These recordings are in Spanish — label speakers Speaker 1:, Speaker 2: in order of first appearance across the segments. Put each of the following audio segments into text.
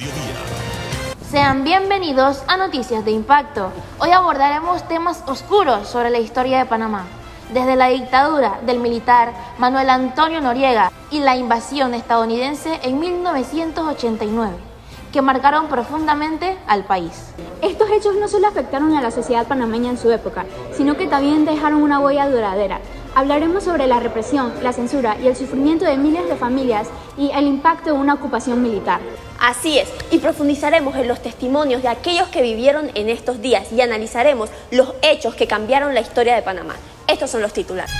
Speaker 1: mediodía.
Speaker 2: Sean bienvenidos a Noticias de Impacto. Hoy abordaremos temas oscuros sobre la historia de Panamá, desde la dictadura del militar Manuel Antonio Noriega y la invasión estadounidense en 1989, que marcaron profundamente al país.
Speaker 3: Estos hechos no solo afectaron a la sociedad panameña en su época, sino que también dejaron una huella duradera. Hablaremos sobre la represión, la censura y el sufrimiento de miles de familias y el impacto de una ocupación militar.
Speaker 4: Así es, y profundizaremos en los testimonios de aquellos que vivieron en estos días y analizaremos los hechos que cambiaron la historia de Panamá. Estos son los titulares.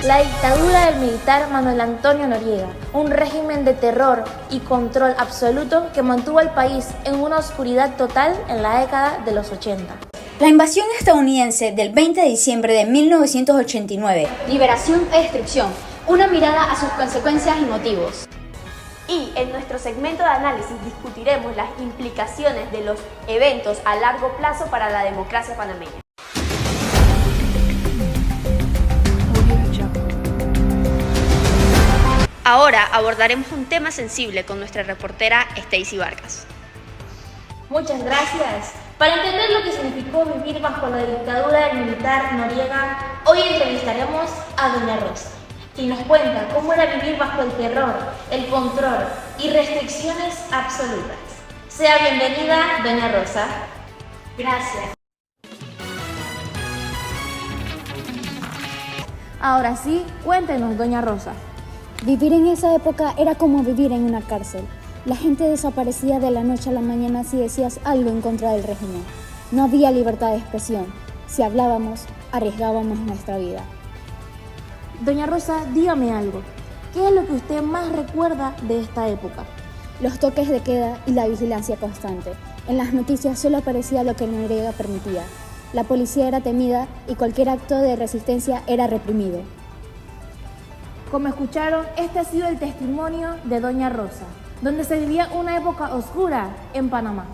Speaker 2: La dictadura del militar Manuel Antonio Noriega, un régimen de terror y control absoluto que mantuvo al país en una oscuridad total en la década de los 80.
Speaker 5: La invasión estadounidense del 20 de diciembre de 1989.
Speaker 3: Liberación e destrucción. Una mirada a sus consecuencias y motivos.
Speaker 4: Y en nuestro segmento de análisis discutiremos las implicaciones de los eventos a largo plazo para la democracia panameña. Ahora abordaremos un tema sensible con nuestra reportera Stacy Vargas.
Speaker 2: Muchas gracias. Para entender lo que significó vivir bajo la dictadura del militar Noriega, hoy entrevistaremos a Doña Rosa, quien nos cuenta cómo era vivir bajo el terror, el control y restricciones absolutas. Sea bienvenida, Doña Rosa.
Speaker 3: Gracias.
Speaker 2: Ahora sí, cuéntenos, Doña Rosa.
Speaker 6: Vivir en esa época era como vivir en una cárcel. La gente desaparecía de la noche a la mañana si decías algo en contra del régimen. No había libertad de expresión. Si hablábamos, arriesgábamos nuestra vida.
Speaker 2: Doña Rosa, dígame algo. ¿Qué es lo que usted más recuerda de esta época?
Speaker 6: Los toques de queda y la vigilancia constante. En las noticias solo aparecía lo que Noriega permitía. La policía era temida y cualquier acto de resistencia era reprimido.
Speaker 2: Como escucharon, este ha sido el testimonio de Doña Rosa, donde se vivía una época oscura en Panamá.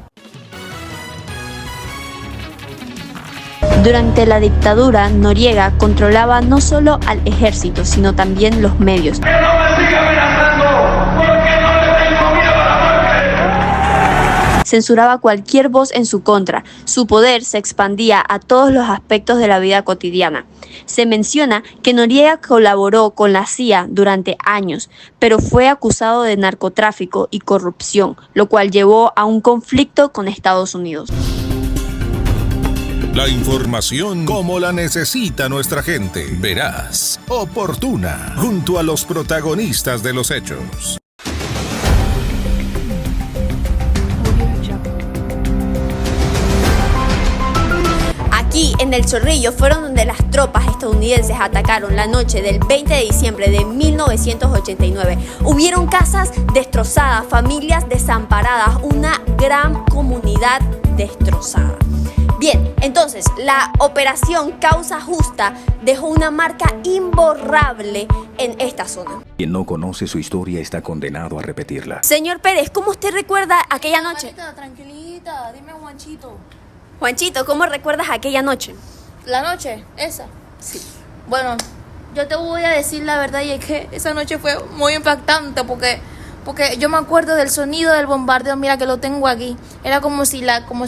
Speaker 4: Durante la dictadura, Noriega controlaba no solo al ejército, sino también los medios.
Speaker 7: ¡Que no me siga amenazando! ¡Porque no le tengo miedo a la muerte!
Speaker 4: Censuraba cualquier voz en su contra. Su poder se expandía a todos los aspectos de la vida cotidiana. Se menciona que Noriega colaboró con la CIA durante años, pero fue acusado de narcotráfico y corrupción, lo cual llevó a un conflicto con Estados Unidos.
Speaker 1: La información como la necesita nuestra gente. Veraz, oportuna, junto a los protagonistas de los hechos.
Speaker 4: Aquí, en El Chorrillo, fueron donde las tropas estadounidenses atacaron la noche del 20 de diciembre de 1989. Hubieron casas destrozadas, familias desamparadas, una gran comunidad destrozada. Bien, entonces, la operación Causa Justa dejó una marca imborrable en esta zona.
Speaker 8: Quien no conoce su historia está condenado a repetirla.
Speaker 4: Señor Pérez, ¿cómo usted recuerda aquella noche?
Speaker 2: Juanita, tranquilita, dime Juanchito.
Speaker 4: Juanchito, ¿cómo recuerdas aquella noche?
Speaker 2: ¿La noche? ¿Esa? Sí. Bueno, yo te voy a decir la verdad y es que esa noche fue muy impactante porque yo me acuerdo del sonido del bombardeo, mira que lo tengo aquí. Era como si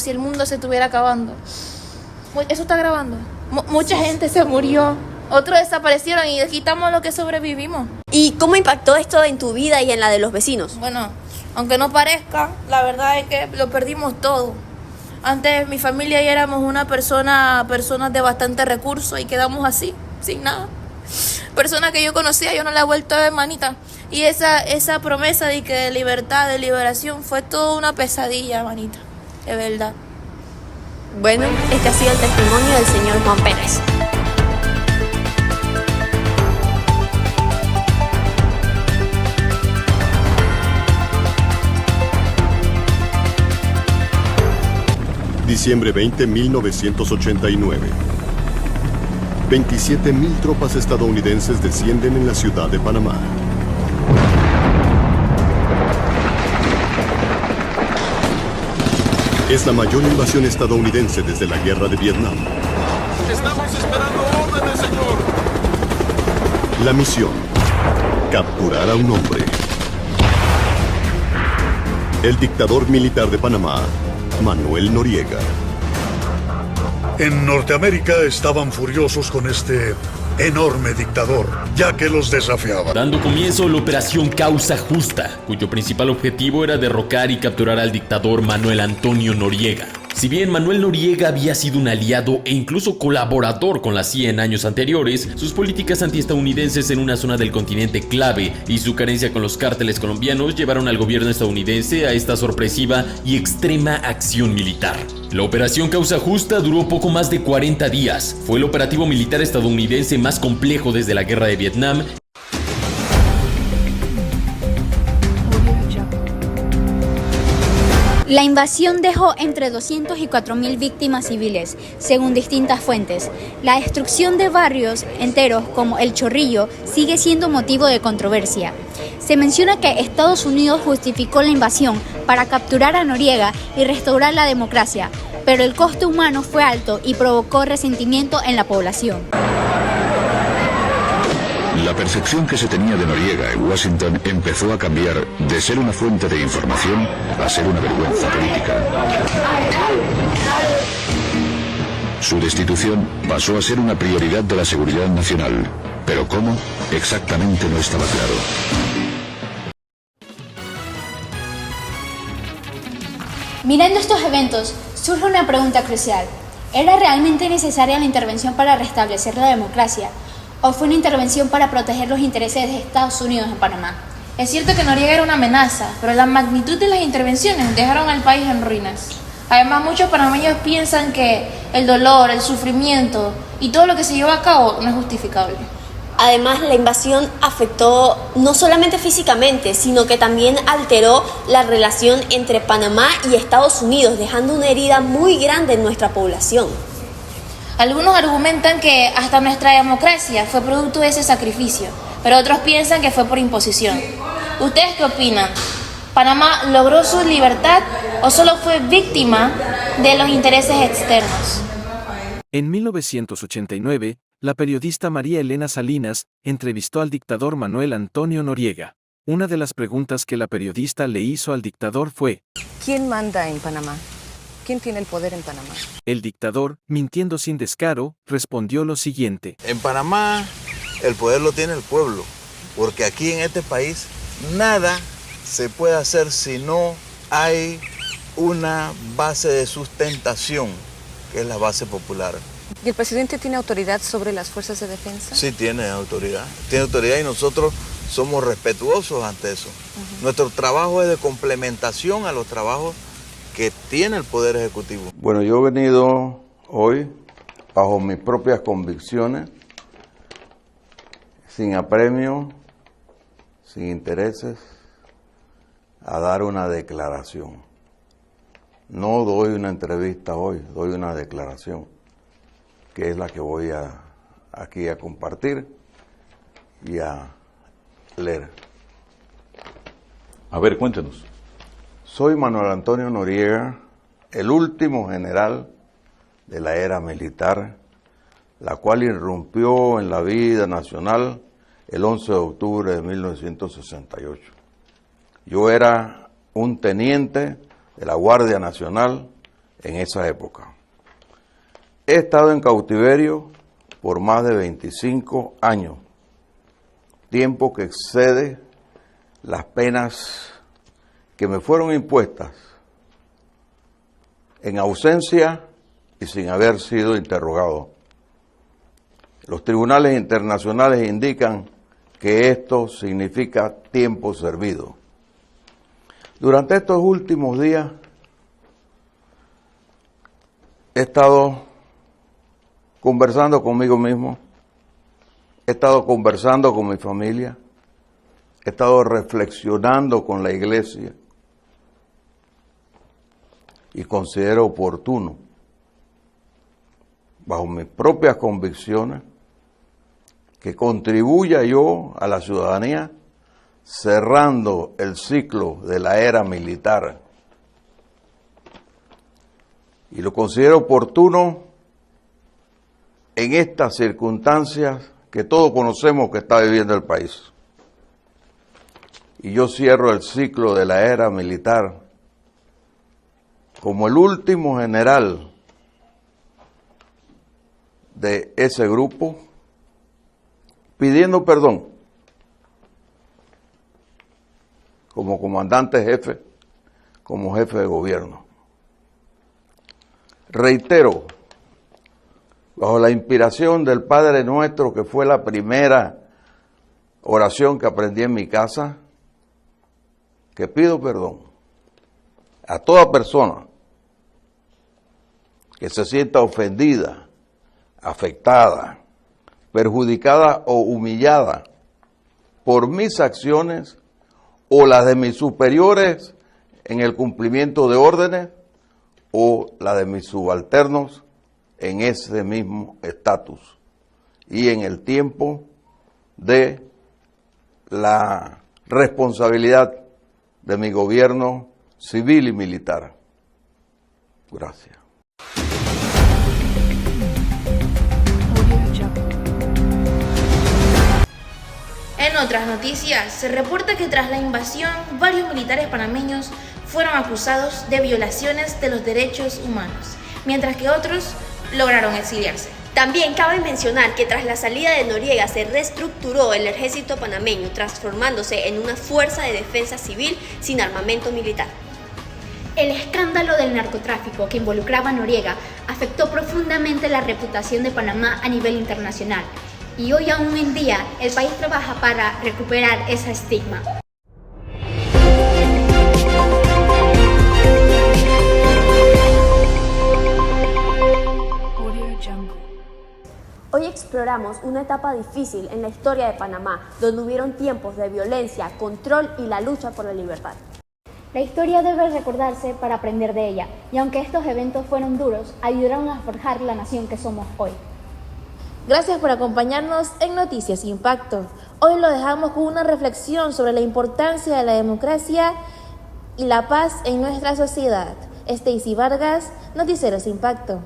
Speaker 2: el mundo se estuviera acabando. ¿Eso está grabando? Mucha gente se murió, otros desaparecieron y quitamos lo que sobrevivimos.
Speaker 4: ¿Y cómo impactó esto en tu vida y en la de los vecinos?
Speaker 2: Bueno, aunque no parezca, la verdad es que lo perdimos todo. Antes mi familia y éramos personas de bastante recursos y quedamos así, sin nada. Persona que yo conocía, yo no la he vuelto a ver, manita. Y esa promesa de que de libertad, de liberación, fue toda una pesadilla, manita. De verdad.
Speaker 4: Bueno, este ha sido el testimonio del señor Juan Pérez.
Speaker 9: Diciembre 20, 1989. 27.000 tropas estadounidenses descienden en la ciudad de Panamá. Es la mayor invasión estadounidense desde la guerra de Vietnam.
Speaker 7: Estamos esperando órdenes, señor.
Speaker 9: La misión: capturar a un hombre El dictador militar de Panamá, Manuel Noriega.
Speaker 10: En Norteamérica estaban furiosos con este enorme dictador, ya que los desafiaba.
Speaker 11: Dando comienzo a la Operación Causa Justa, cuyo principal objetivo era derrocar y capturar al dictador Manuel Antonio Noriega. Si bien Manuel Noriega había sido un aliado e incluso colaborador con la CIA en años anteriores, sus políticas antiestadounidenses en una zona del continente clave y su carencia con los cárteles colombianos llevaron al gobierno estadounidense a esta sorpresiva y extrema acción militar. La Operación Causa Justa duró poco más de 40 días. Fue el operativo militar estadounidense más complejo desde la Guerra de Vietnam.
Speaker 3: La invasión dejó entre 200 y 4.000 víctimas civiles, según distintas fuentes. La destrucción de barrios enteros como El Chorrillo sigue siendo motivo de controversia. Se menciona que Estados Unidos justificó la invasión para capturar a Noriega y restaurar la democracia, pero el costo humano fue alto y provocó resentimiento en la población.
Speaker 12: La percepción que se tenía de Noriega en Washington empezó a cambiar de ser una fuente de información a ser una vergüenza política. Su destitución pasó a ser una prioridad de la seguridad nacional, pero cómo exactamente no estaba claro.
Speaker 3: Mirando estos eventos, surge una pregunta crucial. ¿Era realmente necesaria la intervención para restablecer la democracia? ¿O fue una intervención para proteger los intereses de Estados Unidos en Panamá?
Speaker 2: Es cierto que Noriega era una amenaza, pero la magnitud de las intervenciones dejaron al país en ruinas. Además, muchos panameños piensan que el dolor, el sufrimiento y todo lo que se llevó a cabo no es justificable.
Speaker 4: Además, la invasión afectó no solamente físicamente, sino que también alteró la relación entre Panamá y Estados Unidos, dejando una herida muy grande en nuestra población.
Speaker 2: Algunos argumentan que hasta nuestra democracia fue producto de ese sacrificio, pero otros piensan que fue por imposición. ¿Ustedes qué opinan? ¿Panamá logró su libertad o solo fue víctima de los intereses externos?
Speaker 13: En 1989, la periodista María Elena Salinas entrevistó al dictador Manuel Antonio Noriega. Una de las preguntas que la periodista le hizo al dictador fue:
Speaker 14: ¿quién manda en Panamá? ¿Quién tiene el poder en Panamá?
Speaker 13: El dictador, mintiendo sin descaro, respondió lo siguiente:
Speaker 15: en Panamá el poder lo tiene el pueblo, porque aquí en este país nada se puede hacer si no hay una base de sustentación, que es la base popular.
Speaker 14: ¿Y el presidente tiene autoridad sobre las fuerzas de defensa?
Speaker 15: Sí, tiene autoridad y nosotros somos respetuosos ante eso. Nuestro trabajo es de complementación a los trabajos que tiene el Poder Ejecutivo.
Speaker 16: Bueno, yo he venido hoy bajo mis propias convicciones, sin apremio, sin intereses, a dar una declaración. No doy una entrevista hoy, doy una declaración, que es la que voy aquí a compartir y a leer.
Speaker 8: A ver, cuéntenos.
Speaker 16: Soy Manuel Antonio Noriega, el último general de la era militar, la cual irrumpió en la vida nacional el 11 de octubre de 1968. Yo era un teniente de la Guardia Nacional en esa época. He estado en cautiverio por más de 25 años, tiempo que excede las penas que me fueron impuestas en ausencia y sin haber sido interrogado. Los tribunales internacionales indican que esto significa tiempo servido. Durante estos últimos días he estado conversando conmigo mismo, he estado conversando con mi familia, he estado reflexionando con la iglesia y considero oportuno, bajo mis propias convicciones, que contribuya yo a la ciudadanía cerrando el ciclo de la era militar. Y lo considero oportuno en estas circunstancias que todos conocemos que está viviendo el país. Y yo cierro el ciclo de la era militar como el último general de ese grupo, pidiendo perdón como comandante jefe, como jefe de gobierno. Reitero, bajo la inspiración del Padre Nuestro, que fue la primera oración que aprendí en mi casa, que pido perdón a toda persona que se sienta ofendida, afectada, perjudicada o humillada por mis acciones o las de mis superiores en el cumplimiento de órdenes o la de mis subalternos en ese mismo estatus y en el tiempo de la responsabilidad de mi gobierno civil y militar. Gracias.
Speaker 2: En otras noticias, se reporta que tras la invasión, varios militares panameños fueron acusados de violaciones de los derechos humanos, mientras que otros lograron exiliarse.
Speaker 4: También cabe mencionar que tras la salida de Noriega se reestructuró el ejército panameño, transformándose en una fuerza de defensa civil sin armamento militar.
Speaker 3: El escándalo del narcotráfico que involucraba a Noriega afectó profundamente la reputación de Panamá a nivel internacional. Y hoy aún en día, el país trabaja para recuperar ese estigma.
Speaker 4: Hoy exploramos una etapa difícil en la historia de Panamá, donde hubieron tiempos de violencia, control y la lucha por la libertad.
Speaker 6: La historia debe recordarse para aprender de ella, y aunque estos eventos fueron duros, ayudaron a forjar la nación que somos hoy.
Speaker 2: Gracias por acompañarnos en Noticias Impacto. Hoy lo dejamos con una reflexión sobre la importancia de la democracia y la paz en nuestra sociedad. Stacy Vargas, Noticieros Impacto.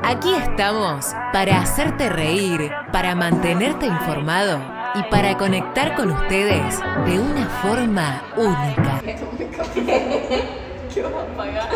Speaker 17: Aquí estamos para hacerte reír, para mantenerte informado y para conectar con ustedes de una forma única.
Speaker 2: ¿Qué vas a pagar?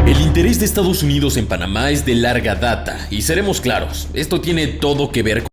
Speaker 11: El interés de Estados Unidos en Panamá es de larga data, y seremos claros, esto tiene todo que ver con